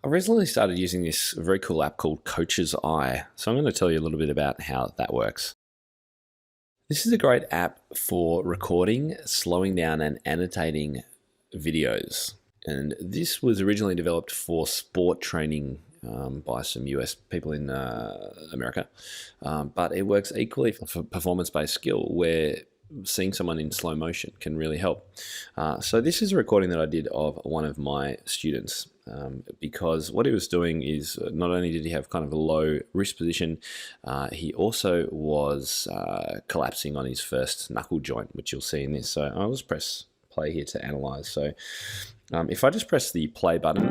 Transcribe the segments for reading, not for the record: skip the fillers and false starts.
I recently started using this very cool app called Coach's Eye. So I'm going to tell you a little bit about how that works. This is a great app for recording, slowing down and annotating videos. And this was originally developed for sport training by some US people in America. But it works equally for performance-based skill where seeing someone in slow motion can really help. So this is a recording that I did of one of my students because what he was doing is not only did he have kind of a low wrist position, he also was collapsing on his first knuckle joint, which you'll see in this. So I'll just press play here to analyze. So if I just press the play button,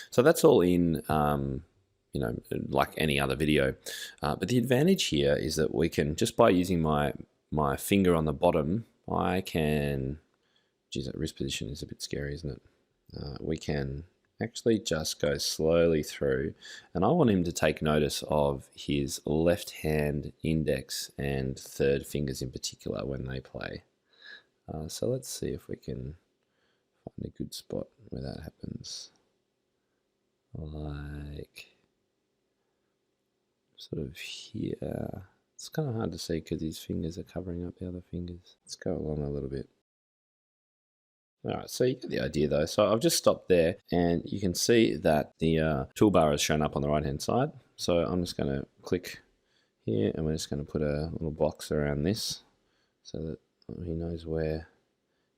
so that's all in like any other video. But the advantage here is that we can, just by using my finger on the bottom, I can, geez, that wrist position is a bit scary, isn't it? We can actually just go slowly through, and I want him to take notice of his left hand index and third fingers in particular when they play. So let's see if we can find a good spot where that happens. Like sort of here. It's kind of hard to see because his fingers are covering up the other fingers. Let's go along a little bit. All right, so you get the idea though. So I've just stopped there and you can see that the toolbar has shown up on the right hand side. So I'm just going to click here and we're just going to put a little box around this so that he knows where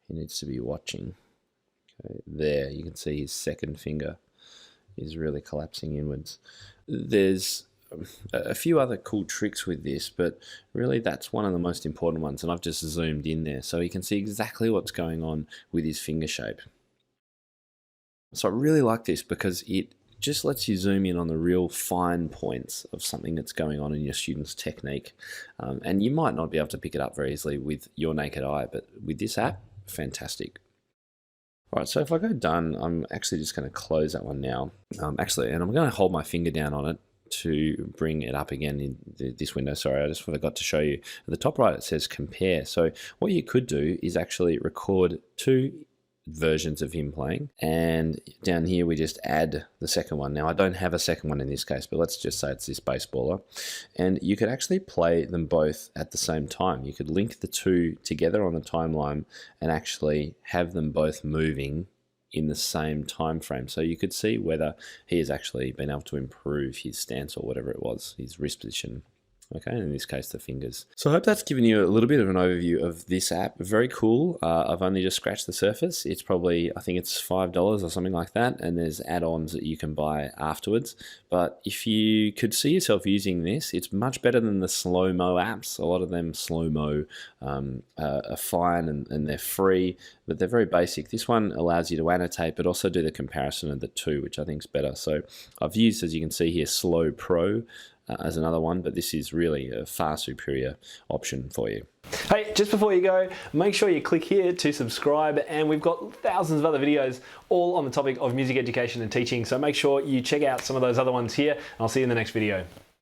he needs to be watching. Okay, there you can see his second finger is really collapsing inwards. There's a few other cool tricks with this, but really that's one of the most important ones, and I've just zoomed in there so you can see exactly what's going on with his finger shape. So I really like this because it just lets you zoom in on the real fine points of something that's going on in your student's technique, and you might not be able to pick it up very easily with your naked eye, but with this app, fantastic. All right, so if I go done, I'm actually just going to close that one now. And I'm going to hold my finger down on it to bring it up again in this window. Sorry, I just forgot to show you. At the top right, it says compare. So what you could do is actually record two versions of him playing, and down here we just add the second one. Now I don't have a second one in this case, but let's just say it's this baseballer, and you could actually play them both at the same time. You could link the two together on the timeline and actually have them both moving in the same time frame, so you could see whether he has actually been able to improve his stance or whatever it was, his wrist position. Okay, in this case, the fingers. So I hope that's given you a little bit of an overview of this app. Very cool. I've only just scratched the surface. It's probably, I think it's $5 or something like that, and there's add-ons that you can buy afterwards. But if you could see yourself using this, it's much better than the slow-mo apps. A lot of them slow-mo are fine and they're free, but they're very basic. This one allows you to annotate, but also do the comparison of the two, which I think is better. So I've used, as you can see here, Slow Pro as another one, but this is really a far superior option for you. Hey, just before you go, make sure you click here to subscribe, and we've got thousands of other videos all on the topic of music education and teaching, so make sure you check out some of those other ones here, and I'll see you in the next video.